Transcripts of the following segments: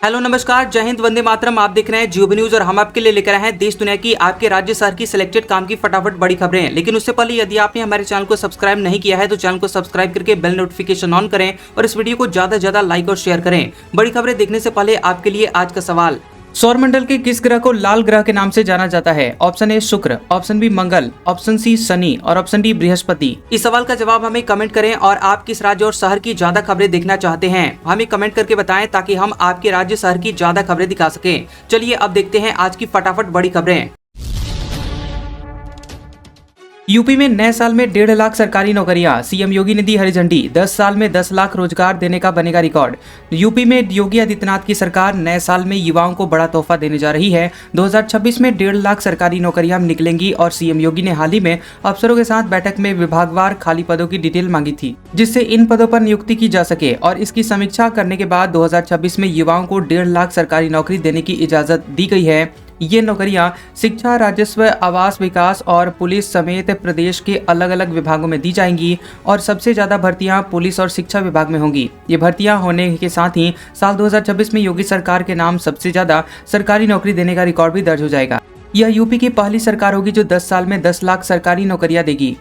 Hello नमस्कार, जय हिंद, वंदे मातरम। आप देख रहे हैं जियो न्यूज और हम आपके लिए लेकर आए हैं देश दुनिया की आपके राज्य शहर की सिलेक्टेड काम की फटाफट बड़ी खबरें। लेकिन उससे पहले यदि आपने हमारे चैनल को सब्सक्राइब नहीं किया है तो चैनल को सब्सक्राइब करके बेल नोटिफिकेशन ऑन करें और इस वीडियो को ज्यादा से ज्यादा लाइक और शेयर करें। बड़ी खबरें देखने से पहले आपके लिए आज का सवाल, सौरमंडल के किस ग्रह को लाल ग्रह के नाम से जाना जाता है? ऑप्शन ए शुक्र, ऑप्शन बी मंगल, ऑप्शन सी शनि और ऑप्शन डी बृहस्पति। इस सवाल का जवाब हमें कमेंट करें और आप किस राज्य और शहर की ज्यादा खबरें देखना चाहते हैं हमें कमेंट करके बताएं ताकि हम आपके राज्य शहर की ज्यादा खबरें दिखा सकें। चलिए अब देखते हैं आज की फटाफट बड़ी खबरें। यूपी में नए साल में 1.5 लाख सरकारी नौकरियां, सीएम योगी ने दी हरी झंडी। 10 साल में 10 लाख रोजगार देने का बनेगा रिकॉर्ड। यूपी में योगी आदित्यनाथ की सरकार नए साल में युवाओं को बड़ा तोहफा देने जा रही है। 2026 में 1.5 लाख सरकारी नौकरियां निकलेंगी और सीएम योगी ने हाल ही में अफसरों के साथ बैठक में विभागवार खाली पदों की डिटेल मांगी थी, जिससे इन पदों पर नियुक्ति की जा सके। और इसकी समीक्षा करने के बाद 2026 में युवाओं को 1.5 लाख सरकारी नौकरी देने की इजाजत दी गई है। ये नौकरियां शिक्षा, राजस्व, आवास विकास और पुलिस समेत प्रदेश के अलग अलग विभागों में दी जाएंगी और सबसे ज्यादा भर्तियां पुलिस और शिक्षा विभाग में होंगी। ये भर्तियां होने के साथ ही साल 2026 में योगी सरकार के नाम सबसे ज्यादा सरकारी नौकरी देने का रिकॉर्ड भी दर्ज हो जाएगा। यह यूपी की पहली सरकार होगी जो 10 साल में 10 लाख सरकारी नौकरियां देगी।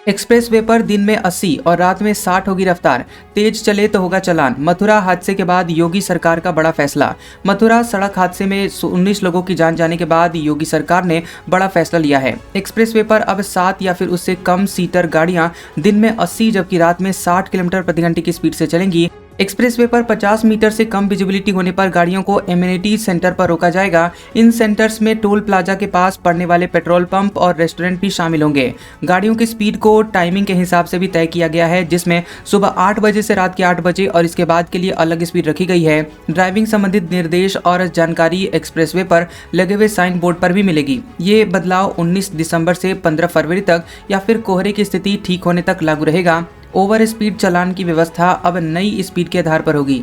एक्सप्रेस वे पर दिन में 80 और रात में 60 होगी रफ्तार, तेज चले तो होगा चालान। मथुरा हादसे के बाद योगी सरकार का बड़ा फैसला। मथुरा सड़क हादसे में 19 लोगों की जान जाने के बाद योगी सरकार ने बड़ा फैसला लिया है। एक्सप्रेस वे पर अब 7 या फिर उससे कम सीटर गाड़ियां दिन में 80 जबकि रात में 60 किलोमीटर प्रति घंटे की स्पीड से चलेंगी। एक्सप्रेसवे पर 50 मीटर से कम विजिबिलिटी होने पर गाड़ियों को एमिनिटी सेंटर पर रोका जाएगा। इन सेंटर्स में टोल प्लाजा के पास पड़ने वाले पेट्रोल पंप और रेस्टोरेंट भी शामिल होंगे। गाड़ियों की स्पीड को टाइमिंग के हिसाब से भी तय किया गया है, जिसमें सुबह 8 बजे से रात के 8 बजे और इसके बाद के लिए अलग स्पीड रखी गई है। ड्राइविंग संबंधित निर्देश और जानकारी एक्सप्रेसवे पर लगे हुए साइन बोर्ड पर भी मिलेगी। ये बदलाव 19 दिसंबर से 15 फरवरी तक या फिर कोहरे की स्थिति ठीक होने तक लागू रहेगा। ओवर स्पीड चालान की व्यवस्था अब नई स्पीड के आधार पर होगी।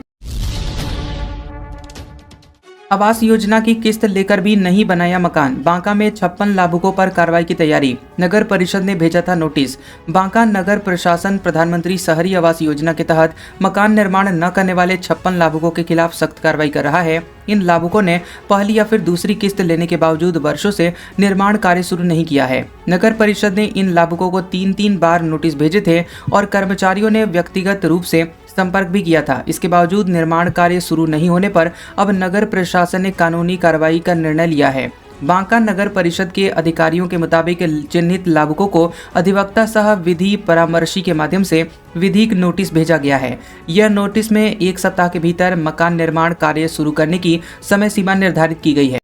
आवास योजना की किस्त लेकर भी नहीं बनाया मकान, बांका में 56 लाभुकों पर कार्रवाई की तैयारी। नगर परिषद ने भेजा था नोटिस। बांका नगर प्रशासन प्रधानमंत्री शहरी आवास योजना के तहत मकान निर्माण न करने वाले 56 लाभुकों के खिलाफ सख्त कार्रवाई कर रहा है। इन लाभुकों ने पहली या फिर दूसरी किस्त लेने के बावजूद वर्षों से निर्माण कार्य शुरू नहीं किया है। नगर परिषद ने इन लाभुकों को 3-3 बार नोटिस भेजे थे और कर्मचारियों ने व्यक्तिगत रूप से संपर्क भी किया था। इसके बावजूद निर्माण कार्य शुरू नहीं होने पर अब नगर प्रशासन ने कानूनी कार्रवाई का निर्णय लिया है। बांका नगर परिषद के अधिकारियों के मुताबिक चिन्हित लाभुकों को अधिवक्ता सह विधि परामर्शी के माध्यम से विधिक नोटिस भेजा गया है। यह नोटिस में 1 सप्ताह के भीतर मकान निर्माण कार्य शुरू करने की समय सीमा निर्धारित की गई है।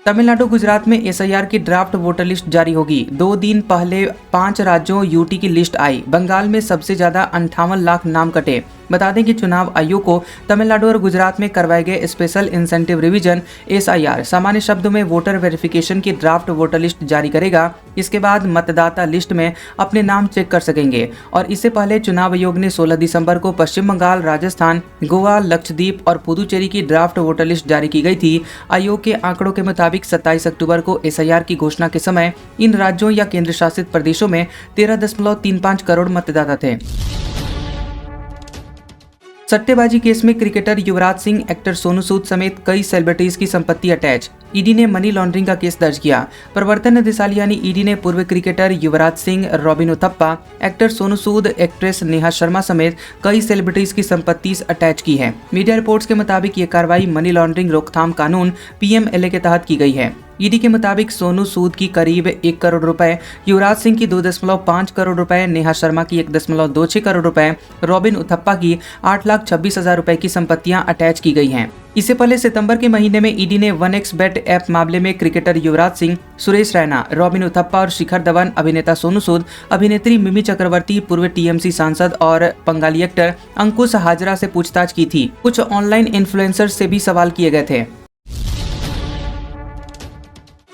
तमिलनाडु गुजरात में एसआईआर की ड्राफ्ट वोटर लिस्ट जारी होगी। 2 दिन पहले 5 राज्यों यूटी की लिस्ट आई। बंगाल में सबसे ज्यादा 58 लाख नाम कटे। बता दें कि चुनाव आयोग को तमिलनाडु और गुजरात में करवाए गए स्पेशल इंसेंटिव रिवीजन एसआईआर सामान्य शब्दों में वोटर वेरिफिकेशन की ड्राफ्ट वोटर लिस्ट जारी करेगा। इसके बाद मतदाता लिस्ट में अपने नाम चेक कर सकेंगे। और इससे पहले चुनाव आयोग ने 16 दिसंबर को पश्चिम बंगाल, राजस्थान, गोवा, लक्षद्वीप और पुदुचेरी की ड्राफ्ट वोटर लिस्ट जारी की गई थी। आयोग के आंकड़ों के मुताबिक 27 अक्टूबर को एसआईआर की घोषणा के समय इन राज्यों या केंद्र शासित प्रदेशों में 13.35 करोड़ मतदाता थे। सट्टेबाजी केस में क्रिकेटर युवराज सिंह, एक्टर सोनू सूद समेत कई सेलिब्रिटीज की संपत्ति अटैच। ईडी ने मनी लॉन्ड्रिंग का केस दर्ज किया। प्रवर्तन निदेशालय यानी ईडी ने पूर्व cricketer Yuvraj Singh, robin Uthappa, actor Sonu Sood, actress Neha Sharma समेत कई सेलिब्रिटीज की संपत्ति अटैच की है। मीडिया रिपोर्ट्स के मुताबिक ये कार्रवाई मनी लॉन्ड्रिंग रोकथाम कानून पीएमएलए के तहत की गई है। ईडी के मुताबिक सोनू सूद की करीब 1 करोड़ रुपए, युवराज सिंह की 2.5 करोड़ रुपए, नेहा शर्मा की 1.26 करोड़ रुपए, रॉबिन उथप्पा की 8,26,000 रुपए की संपत्तियां अटैच की गई हैं। इससे पहले सितंबर के महीने में ईडी ने 1xBet ऐप मामले में क्रिकेटर युवराज सिंह, सुरेश रैना, रॉबिन उथप्पा और शिखर धवन, अभिनेता सोनू सूद, अभिनेत्री मिमी चक्रवर्ती, पूर्व टीएमसी सांसद और बंगाली एक्टर अंकुश हाजरा से पूछताछ की थी। कुछ ऑनलाइन इन्फ्लुएंसर से भी सवाल किए गए थे।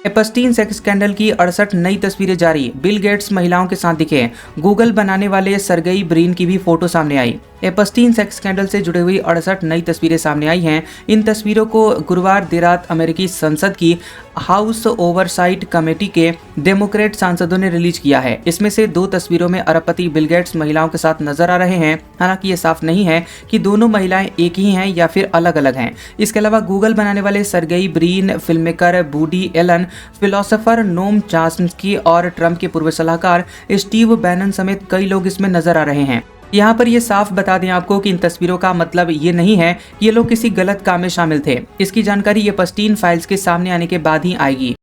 एपस्टीन सेक्स स्कैंडल की 68 नई तस्वीरें जारी। बिल गेट्स महिलाओं के साथ दिखे। गूगल बनाने वाले सर्गेई ब्रिन की भी फोटो सामने आई। एपस्टीन सेक्स स्कैंडल से जुड़ी हुई 68 नई तस्वीरें सामने आई हैं। इन तस्वीरों को गुरुवार देर रात अमेरिकी संसद की हाउस ओवरसाइट कमेटी के डेमोक्रेट सांसदों ने रिलीज किया है। इसमें से 2 तस्वीरों में अरबपति बिल गेट्स महिलाओं के साथ नजर आ रहे हैं। हालांकि ये साफ नहीं है कि दोनों महिलाएं एक ही हैं या फिर अलग अलग हैं। इसके अलावा गूगल बनाने वाले Sergey Brin, filmmaker Woody Allen, philosopher Noam Chomsky और ट्रंप के पूर्व सलाहकार स्टीव बैनन समेत कई लोग इसमें नजर आ रहे हैं। यहाँ पर ये साफ बता दें आपको कि इन तस्वीरों का मतलब ये नहीं है कि ये लोग किसी गलत काम में शामिल थे। इसकी जानकारी एपस्टीन फाइल्स के सामने आने के बाद ही आएगी।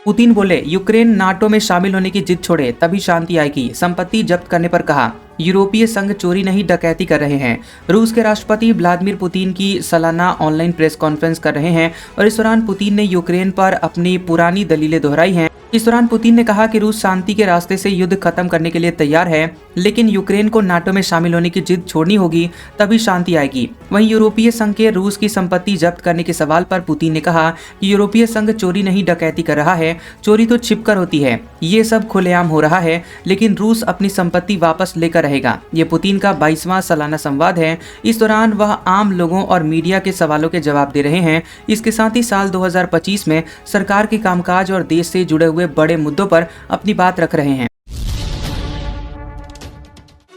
पुतिन बोले, यूक्रेन नाटो में शामिल होने की जिद छोड़े तभी शांति आएगी। संपत्ति जब्त करने पर कहा, यूरोपीय संघ चोरी नहीं डकैती कर रहे हैं। रूस के राष्ट्रपति व्लादिमीर पुतिन की सालाना ऑनलाइन प्रेस कॉन्फ्रेंस कर रहे हैं और इस दौरान पुतिन ने यूक्रेन पर अपनी पुरानी दलीलें दोहराई हैं। इस दौरान पुतिन ने कहा कि रूस शांति के रास्ते से युद्ध खत्म करने के लिए तैयार है, लेकिन यूक्रेन को नाटो में शामिल होने की जिद छोड़नी होगी तभी शांति आएगी। वहीं यूरोपीय संघ के रूस की संपत्ति जब्त करने के सवाल पर पुतिन ने कहा कि यूरोपीय संघ चोरी नहीं डकैती कर रहा है, चोरी तो छिपकर होती है। ये सब खुलेआम हो रहा है, लेकिन रूस अपनी संपत्ति वापस लेकर रहेगा। ये पुतिन का 22वां सालाना संवाद है। इस दौरान वह आम लोगों और मीडिया के सवालों के जवाब दे रहे हैं। इसके साथ ही साल 2025 में सरकार के कामकाज और देश से जुड़े हुए बड़े मुद्दों पर अपनी बात रख रहे हैं।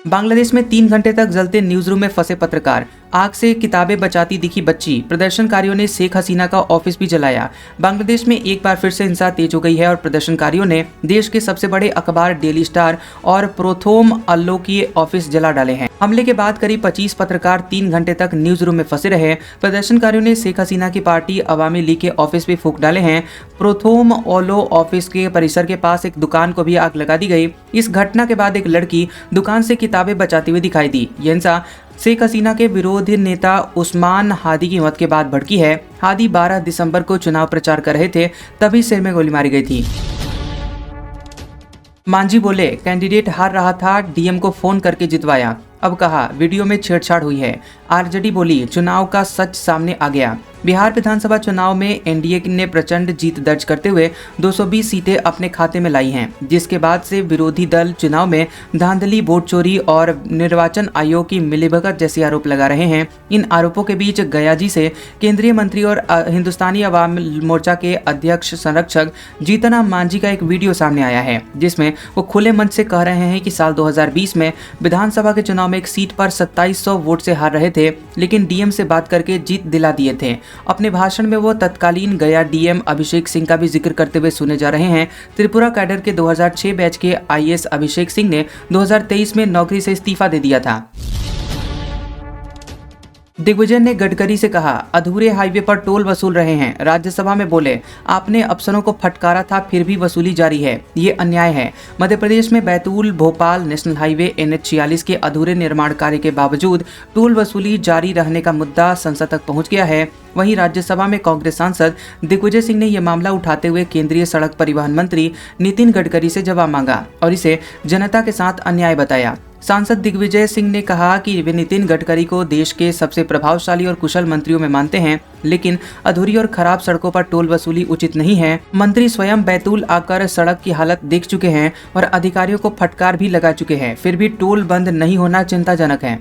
बांग्लादेश में 3 घंटे तक जलते न्यूज रूम में फंसे पत्रकार, आग से किताबें बचाती दिखी बच्ची। प्रदर्शनकारियों ने शेख हसीना का ऑफिस भी जलाया। बांग्लादेश में एक बार फिर से हिंसा तेज हो गई है और प्रदर्शनकारियों ने देश के सबसे बड़े अखबार डेली स्टार और प्रोथोम अल्लो की ऑफिस जला डाले हैं। हमले के बाद करीब 25 पत्रकार 3 घंटे तक न्यूज रूम में फंसे रहे। प्रदर्शनकारियों ने शेख हसीना की पार्टी अवामी लीग के ऑफिस भी फूंक डाले हैं। प्रोथोम ओलो ऑफिस के परिसर के पास एक दुकान को भी आग लगा दी गई। इस घटना के बाद एक लड़की दुकान से किताबें बचाती हुई दिखाई दी। यह हिंसा शेख हसीना के विरोधी नेता उस्मान हादी की मौत के बाद भड़की है। हादी 12 दिसंबर को चुनाव प्रचार कर रहे थे, तभी सिर में गोली मारी गई थी। मांझी बोले, कैंडिडेट हार रहा था, डीएम को फोन करके जितवाया। अब कहा वीडियो में छेड़छाड़ हुई है। आरजेडी बोली, चुनाव का सच सामने आ गया। बिहार विधानसभा चुनाव में एनडीए ने प्रचंड जीत दर्ज करते हुए 220 सीटें अपने खाते में लाई हैं, जिसके बाद से विरोधी दल चुनाव में धांधली, वोट चोरी और निर्वाचन आयोग की मिलीभगत जैसे आरोप लगा रहे हैं। इन आरोपों के बीच गयाजी से केंद्रीय मंत्री और हिंदुस्तानी अवाम मोर्चा के अध्यक्ष संरक्षक जीतन मांझी का एक वीडियो सामने आया है, जिसमें वो खुले मंच से कह रहे हैं कि साल 2020 में विधानसभा के चुनाव में एक सीट पर 2700 वोट से हार रहे थे, लेकिन डीएम से बात करके जीत दिला दिए थे। अपने भाषण में वो तत्कालीन गया डीएम अभिषेक सिंह का भी जिक्र करते हुए सुने जा रहे हैं। त्रिपुरा कैडर के 2006 बैच के आईएएस अभिषेक सिंह ने 2023 में नौकरी से इस्तीफा दे दिया था। दिग्विजय ने गडकरी से कहा, अधूरे हाईवे पर टोल वसूल रहे हैं। राज्यसभा में बोले, आपने अफसरों को फटकारा था, फिर भी वसूली जारी है, ये अन्याय है। मध्य प्रदेश में Betul Bhopal national highway NH46 के अधूरे निर्माण कार्य के बावजूद टोल वसूली जारी रहने का मुद्दा संसद तक पहुंच गया है। वहीं राज्यसभा में कांग्रेस सांसद दिग्विजय सिंह ने यह मामला उठाते हुए केंद्रीय सड़क परिवहन मंत्री नितिन गडकरी से जवाब मांगा और इसे जनता के साथ अन्याय बताया। सांसद दिग्विजय सिंह ने कहा कि वे नितिन गडकरी को देश के सबसे प्रभावशाली और कुशल मंत्रियों में मानते हैं, लेकिन अधूरी और खराब सड़कों पर टोल वसूली उचित नहीं है। मंत्री स्वयं बैतूल आकर सड़क की हालत देख चुके हैं और अधिकारियों को फटकार भी लगा चुके हैं, फिर भी टोल बंद नहीं होना चिंताजनक है।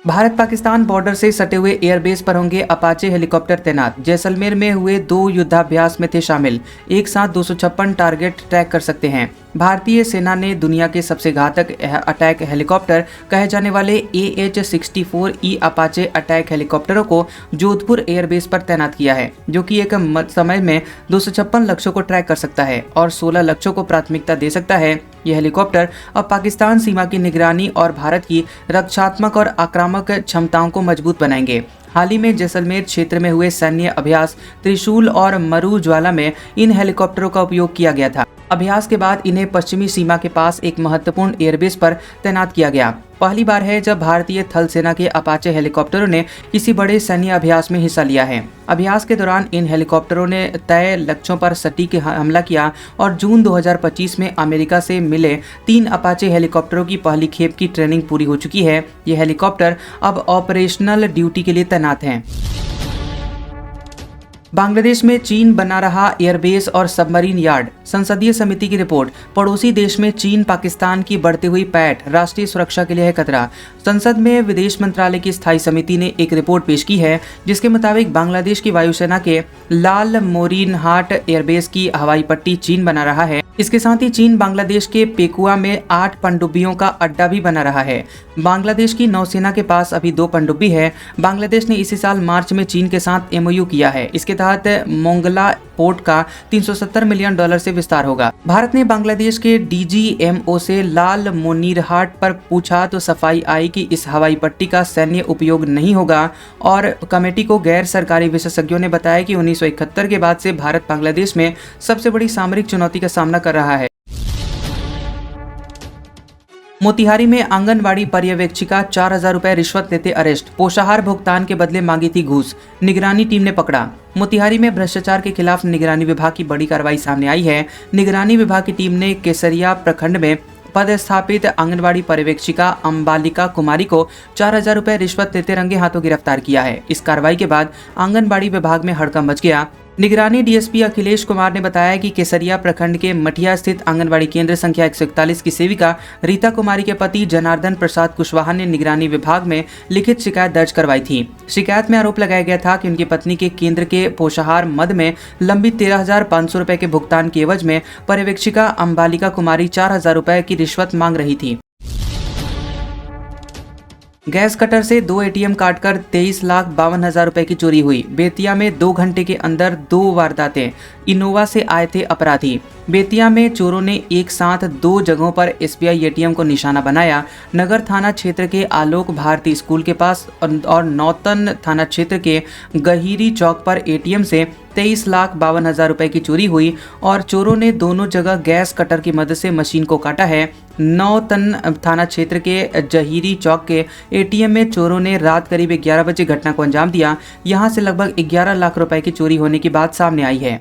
भारत पाकिस्तान बॉर्डर से सटे हुए एयरबेस पर होंगे अपाचे हेलीकॉप्टर तैनात। जैसलमेर में हुए 2 युद्धाभ्यास में थे शामिल। एक साथ 256 टारगेट ट्रैक कर सकते हैं। भारतीय सेना ने दुनिया के सबसे घातक अटैक हेलीकॉप्टर कहे जाने वाले AH-64E अपाचे अटैक हेलीकॉप्टरों को जोधपुर एयरबेस पर तैनात किया है, जो कि एक समय में 256 लक्ष्यों को ट्रैक कर सकता है और 16 लक्ष्यों को प्राथमिकता दे सकता है। यह हेलीकॉप्टर अब पाकिस्तान सीमा की निगरानी और भारत की रक्षात्मक और आक्रामक क्षमताओं को मजबूत बनाएंगे। हाल ही में जैसलमेर क्षेत्र में हुए सैन्य अभ्यास त्रिशूल और मरू ज्वाला में इन हेलीकॉप्टरों का उपयोग किया गया था। अभ्यास के बाद इन्हें पश्चिमी सीमा के पास एक महत्वपूर्ण एयरबेस पर तैनात किया गया। पहली बार है जब भारतीय थल सेना के अपाचे हेलीकॉप्टरों ने किसी बड़े सैन्य अभ्यास में हिस्सा लिया है। अभ्यास के दौरान इन हेलीकॉप्टरों ने तय लक्ष्यों पर सटीक हमला किया और जून 2025 में अमेरिका से मिले 3 अपाचे हेलीकॉप्टरों की पहली खेप की ट्रेनिंग पूरी हो चुकी है। ये हेलीकॉप्टर अब ऑपरेशनल ड्यूटी के लिए तैनात हैं। बांग्लादेश में चीन बना रहा एयरबेस और सबमरीन यार्ड। संसदीय समिति की रिपोर्ट। पड़ोसी देश में चीन पाकिस्तान की बढ़ती हुई पैठ राष्ट्रीय सुरक्षा के लिए है खतरा। संसद में विदेश मंत्रालय की स्थायी समिति ने एक रिपोर्ट पेश की है जिसके मुताबिक बांग्लादेश की वायुसेना के लाल मोरिनहाट एयरबेस की हवाई पट्टी चीन बना रहा है। इसके साथ ही चीन बांग्लादेश के पेकुआ में 8 पनडुब्बियों का अड्डा भी बना रहा है। बांग्लादेश की नौसेना के पास अभी 2 पनडुब्बी है। बांग्लादेश ने इसी साल मार्च में चीन के साथ एमओयू किया है। इसके तहत मोंगला पोर्ट का $370 मिलियन से विस्तार होगा। भारत ने बांग्लादेश के डीजीएमओ से लाल मोनिरहाट पर पूछा तो सफाई आई कि इस हवाई पट्टी का सैन्य उपयोग नहीं होगा और कमेटी को गैर सरकारी विशेषज्ञों ने बताया कि 1971 के बाद से भारत बांग्लादेश में सबसे बड़ी सामरिक चुनौती का सामना कर रहा है। मोतिहारी में आंगनवाड़ी पर्यवेक्षिका 4,000 रुपए रिश्वत लेते अरेस्ट। पोषाहार भुगतान के बदले मांगी थी घूस। निगरानी टीम ने पकड़ा। मोतिहारी में भ्रष्टाचार के खिलाफ निगरानी विभाग की बड़ी कार्रवाई सामने आई है। निगरानी विभाग की टीम ने केसरिया प्रखंड में पदस्थापित आंगनवाड़ी पर्यवेक्षिका अंबालिका कुमारी को 4,000 रुपए रिश्वत लेते रंगे हाथों गिरफ्तार किया है। इस कार्रवाई के बाद आंगनबाड़ी विभाग में हड़कंप मच गया। निगरानी डीएसपी अखिलेश कुमार ने बताया कि केसरिया प्रखंड के मठिया स्थित आंगनबाड़ी केंद्र संख्या 141 की सेविका रीता कुमारी के पति जनार्दन प्रसाद कुशवाहा ने निगरानी विभाग में लिखित शिकायत दर्ज करवाई थी। शिकायत में आरोप लगाया गया था कि उनकी पत्नी के केंद्र के पोषाहार मद में लंबित 13,500 रुपए के भुगतान के एवज में पर्यवेक्षिका अंबालिका कुमारी 4,000 रुपए की रिश्वत मांग रही थी। गैस कटर से 2 एटीएम काटकर 23,52,000 रुपए की चोरी हुई। बेतिया में 2 घंटे के अंदर 2 वारदातें। इनोवा से आए थे अपराधी। बेतिया में चोरों ने एक साथ 2 जगहों पर एसबीआई एटीएम को निशाना बनाया। नगर थाना क्षेत्र के आलोक भारती स्कूल के पास और नौतन थाना क्षेत्र के गहीरी चौक पर एटीएम से 23,52,000 रुपए की चोरी हुई और चोरों ने दोनों जगह गैस कटर की मदद से मशीन को काटा है। नौतन थाना क्षेत्र के जहीरी चौक के एटीएम में चोरों ने रात करीब 11 बजे घटना को अंजाम दिया। यहां से लगभग 11 लाख रुपए की चोरी होने की बात सामने आई है।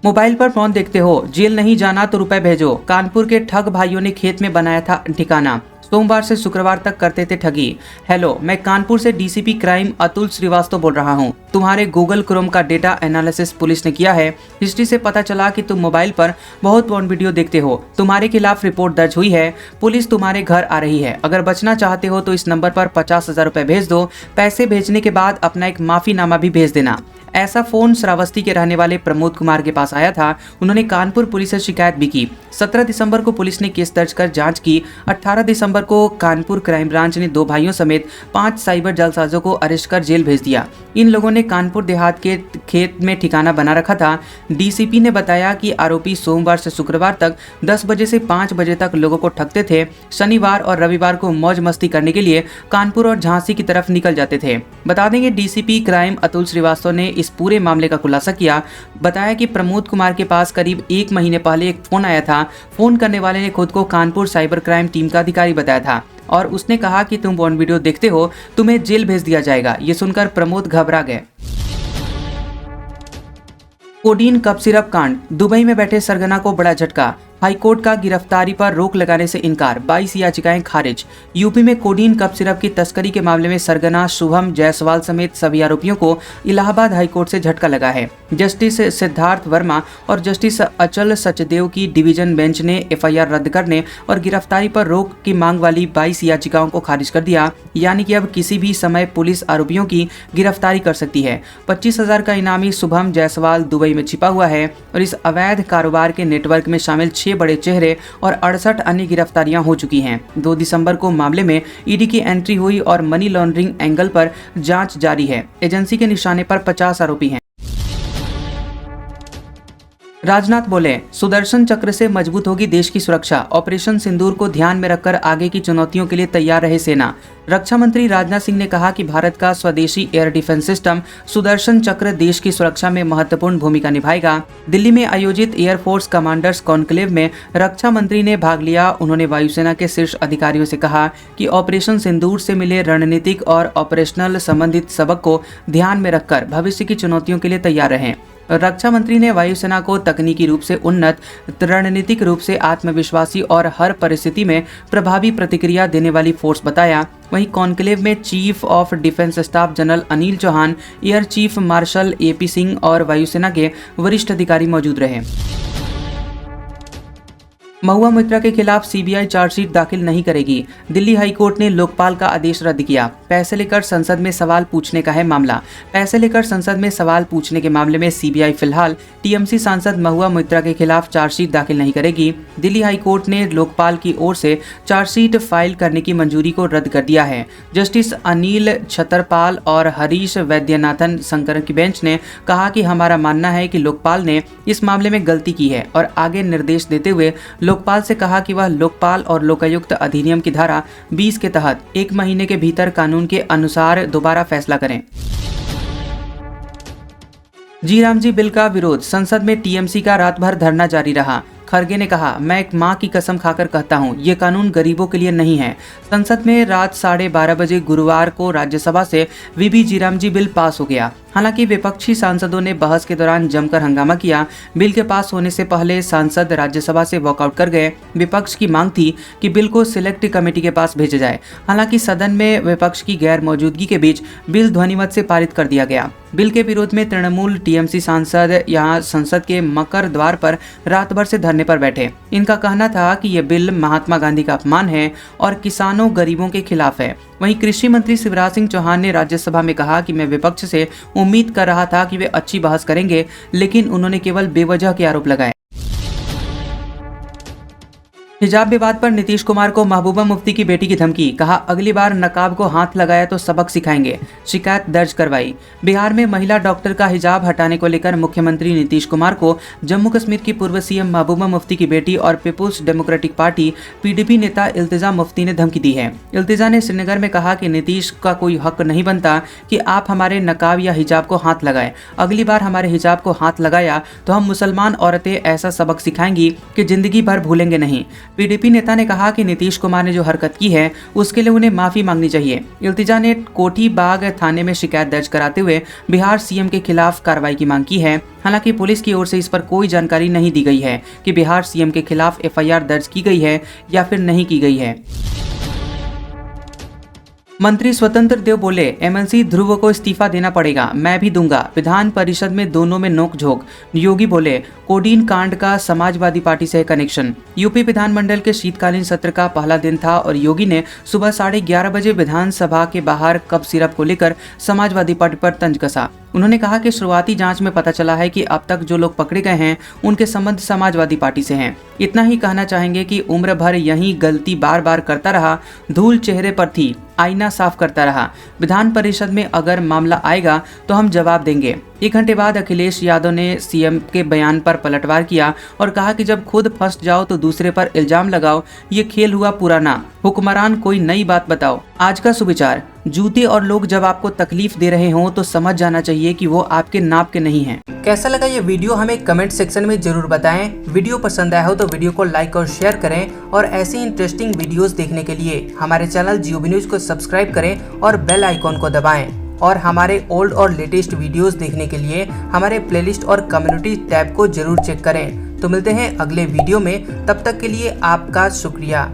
मोबाइल पर फोन देखते हो, जेल नहीं जाना तो रुपए भेजो। कानपुर के ठग भाइयों ने खेत में बनाया था ठिकाना। सोमवार से शुक्रवार तक करते थे ठगी। हेलो, मैं कानपुर से डीसीपी क्राइम अतुल श्रीवास्तव बोल रहा हूं। तुम्हारे गूगल क्रोम का डेटा एनालिसिस पुलिस ने किया है। हिस्ट्री से पता चला कि तुम मोबाइल पर बहुत पॉर्न वीडियो देखते हो। तुम्हारे खिलाफ रिपोर्ट दर्ज हुई है। पुलिस तुम्हारे घर आ रही है। अगर बचना चाहते हो तो इस नंबर पर 50,000 रुपए भेज दो। पैसे भेजने के बाद अपना एक माफीनामा भी भेज देना। ऐसा फोन श्रावस्ती के रहने वाले प्रमोद कुमार के पास आया था। उन्होंने कानपुर पुलिस से शिकायत भी की। 17 दिसंबर को पुलिस ने केस दर्ज कर जांच की। 18 दिसंबर को कानपुर क्राइम ब्रांच ने 2 भाइयों समेत 5 साइबर जालसाजों को अरेस्ट कर जेल भेज दिया। इन लोगों ने कानपुर देहात के खेत में ठिकाना बना रखा था। डीसीपी ने बताया कि आरोपी सोमवार से शुक्रवार तक 10 बजे से 5 बजे तक लोगों को ठगते थे। शनिवार और रविवार को मौज मस्ती करने के लिए कानपुर और झांसी की तरफ निकल जाते थे। बता देंगे डीसीपी क्राइम अतुल श्रीवास्तव ने इस पूरे मामले का खुलासा किया। बताया कि प्रमोद कुमार के पास करीब 1 महीने पहले एक फोन आया था। फोन करने वाले ने खुद को कानपुर साइबर क्राइम टीम का अधिकारी बताया था और उसने कहा कि तुम पॉर्न वीडियो देखते हो, तुम्हें जेल भेज दिया जाएगा। ये सुनकर प्रमोद घबरा गए। कोडीन कप सिरप कांड। दुबई में बैठे सरगना को बड़ा झटका। हाईकोर्ट का गिरफ्तारी पर रोक लगाने से इनकार। 22 याचिकाएं खारिज। यूपी में कोडीन कप सिरप की तस्करी के मामले में सरगना शुभम जायसवाल समेत सभी आरोपियों को इलाहाबाद हाईकोर्ट से झटका लगा है। जस्टिस सिद्धार्थ वर्मा और जस्टिस अचल सचदेव की डिवीजन बेंच ने एफआईआर रद्द करने और गिरफ्तारी पर रोक की मांग वाली 22 याचिकाओं को खारिज कर दिया। यानी कि अब किसी भी समय पुलिस आरोपियों की गिरफ्तारी कर सकती है। 25,000 का इनामी शुभम जायसवाल दुबई में छिपा हुआ है और इस अवैध कारोबार के नेटवर्क में शामिल 6 बड़े चेहरे और 68 अन्य गिरफ्तारियां हो चुकी हैं। 2 दिसंबर को मामले में ईडी की एंट्री हुई और मनी लॉन्ड्रिंग एंगल पर जांच जारी है। एजेंसी के निशाने पर 50 आरोपी हैं। राजनाथ बोले, सुदर्शन चक्र से मजबूत होगी देश की सुरक्षा। ऑपरेशन सिंदूर को ध्यान में रखकर आगे की चुनौतियों के लिए तैयार रहे सेना। रक्षा मंत्री राजनाथ सिंह ने कहा कि भारत का स्वदेशी एयर डिफेंस सिस्टम सुदर्शन चक्र देश की सुरक्षा में महत्वपूर्ण भूमिका निभाएगा। दिल्ली में आयोजित एयरफोर्स कमांडर्स कॉन्क्लेव में रक्षा मंत्री ने भाग लिया। उन्होंने वायुसेना के शीर्ष अधिकारियों से कहा कि ऑपरेशन सिंदूर से मिले रणनीतिक और ऑपरेशनल संबंधित सबक को ध्यान में रखकर भविष्य की चुनौतियों के लिए तैयार रहें। रक्षा मंत्री ने वायुसेना को तकनीकी रूप से उन्नत, रणनीतिक रूप से आत्मविश्वासी और हर परिस्थिति में प्रभावी प्रतिक्रिया देने वाली फोर्स बताया। वहीं कॉन्क्लेव में chief of defence staff general Anil Chauhan, air chief marshal AP Singh और वायुसेना के वरिष्ठ अधिकारी मौजूद रहे। महुआ मोइत्रा के खिलाफ CBI चार्जशीट दाखिल नहीं करेगी। दिल्ली हाईकोर्ट ने लोकपाल का आदेश रद्द किया। पैसे लेकर संसद में सवाल पूछने का है मामला। पैसे लेकर संसद में सवाल पूछने के मामले में CBI फिलहाल TMC सांसद महुआ मोइत्रा के खिलाफ चार्जशीट दाखिल नहीं करेगी। दिल्ली हाईकोर्ट ने लोकपाल की ओर से चार्जशीट फाइल करने की मंजूरी को रद्द कर दिया है। जस्टिस अनिल छतरपाल और हरीश वैद्यनाथन शंकर की बेंच ने कहा कि हमारा मानना है कि लोकपाल ने इस मामले में गलती की है और आगे निर्देश देते हुए लोकपाल से कहा कि वह लोकपाल और लोकायुक्त अधिनियम की धारा 20 के तहत 1 महीने के भीतर कानून के अनुसार दोबारा फैसला करें। जी राम जी बिल का विरोध, संसद में TMC का रात भर धरना जारी रहा। खरगे ने कहा, मैं एक मां की कसम खाकर कहता हूं, ये कानून गरीबों के लिए नहीं है। संसद में रात 12:30 बजे गुरुवार को राज्यसभा से VB जी राम जी बिल पास हो गया। हालांकि विपक्षी सांसदों ने बहस के दौरान जमकर हंगामा किया। बिल के पास होने से पहले सांसद राज्यसभा से वॉकआउट कर गए। विपक्ष की मांग थी कि बिल को सिलेक्ट कमेटी के पास भेजा जाए। हालांकि सदन में विपक्ष की गैर मौजूदगी के बीच बिल ध्वनिमत से पारित कर दिया गया। बिल के विरोध में तृणमूल TMC सांसद यहां संसद के मकर द्वार पर रात भर से धरने पर बैठे। इनका कहना था कि यह बिल महात्मा गांधी का अपमान है और किसानों गरीबों के खिलाफ है। वहीं कृषि मंत्री शिवराज सिंह चौहान ने राज्यसभा में कहा कि मैं विपक्ष से उम्मीद कर रहा था कि वे अच्छी बहस करेंगे, लेकिन उन्होंने केवल बेवजह के आरोप लगाए। हिजाब विवाद पर नीतीश कुमार को महबूबा मुफ्ती की बेटी की धमकी, कहा अगली बार नकाब को हाथ लगाया तो सबक सिखाएंगे। शिकायत दर्ज करवाई। बिहार में महिला डॉक्टर का हिजाब हटाने को लेकर मुख्यमंत्री नीतीश कुमार को जम्मू कश्मीर की पूर्व CM महबूबा मुफ्ती की बेटी और पीपुल्स डेमोक्रेटिक पार्टी PDP नेता इल्तिजा मुफ्ती ने धमकी दी है। इल्तिजा ने श्रीनगर में कहा कि नीतीश का कोई हक नहीं बनता कि आप हमारे नकाब या हिजाब को हाथ लगाएं। अगली बार हमारे हिजाब को हाथ लगाया तो हम मुसलमान औरतें ऐसा सबक सिखाएंगी कि जिंदगी भर भूलेंगे नहीं। PDP नेता ने कहा कि नीतीश कुमार ने जो हरकत की है उसके लिए उन्हें माफी मांगनी चाहिए। इल्तिजा ने कोठी बाग थाने में शिकायत दर्ज कराते हुए बिहार CM के खिलाफ कार्रवाई की मांग की है। हालांकि पुलिस की ओर से इस पर कोई जानकारी नहीं दी गई है कि बिहार CM के खिलाफ FIR दर्ज की गई है या फिर नहीं की गई है। मंत्री स्वतंत्र देव बोले, MLC ध्रुव को इस्तीफा देना पड़ेगा, मैं भी दूंगा। विधान परिषद में दोनों में नोकझोंक। योगी बोले, कोडीन कांड का समाजवादी पार्टी से कनेक्शन। यूपी विधानमंडल के शीतकालीन सत्र का पहला दिन था और योगी ने सुबह 11:30 बजे विधानसभा के बाहर कप सिरप को लेकर समाजवादी पार्टी पर तंज कसा। उन्होंने कहा कि शुरुआती जांच में पता चला है कि अब तक जो लोग पकड़े गए हैं उनके संबंध समाजवादी पार्टी से हैं। इतना ही कहना चाहेंगे कि उम्र भर यही गलती बार बार करता रहा, धूल चेहरे पर थी, आईना साफ करता रहा। विधान परिषद में अगर मामला आएगा तो हम जवाब देंगे। 1 घंटे बाद अखिलेश यादव ने CM के बयान पर पलटवार किया और कहा कि जब खुद फंस जाओ तो दूसरे पर इल्जाम लगाओ, ये खेल हुआ पुराना। हुक्मरान कोई नई बात बताओ। आज का सुविचार, जूते और लोग जब आपको तकलीफ दे रहे हों तो समझ जाना चाहिए कि वो आपके नाप के नहीं हैं। कैसा लगा ये वीडियो हमें कमेंट सेक्शन में जरूर बताएं। वीडियो पसंद आया हो तो वीडियो को लाइक और शेयर करें और ऐसी इंटरेस्टिंग वीडियोस देखने के लिए हमारे चैनल GOB न्यूज को सब्सक्राइब करें और बेल आइकॉन को दबाएं। और हमारे ओल्ड और लेटेस्ट वीडियोस देखने के लिए हमारे प्लेलिस्ट और कम्युनिटी टैब को जरूर चेक करें। तो मिलते हैं अगले वीडियो में, तब तक के लिए आपका शुक्रिया।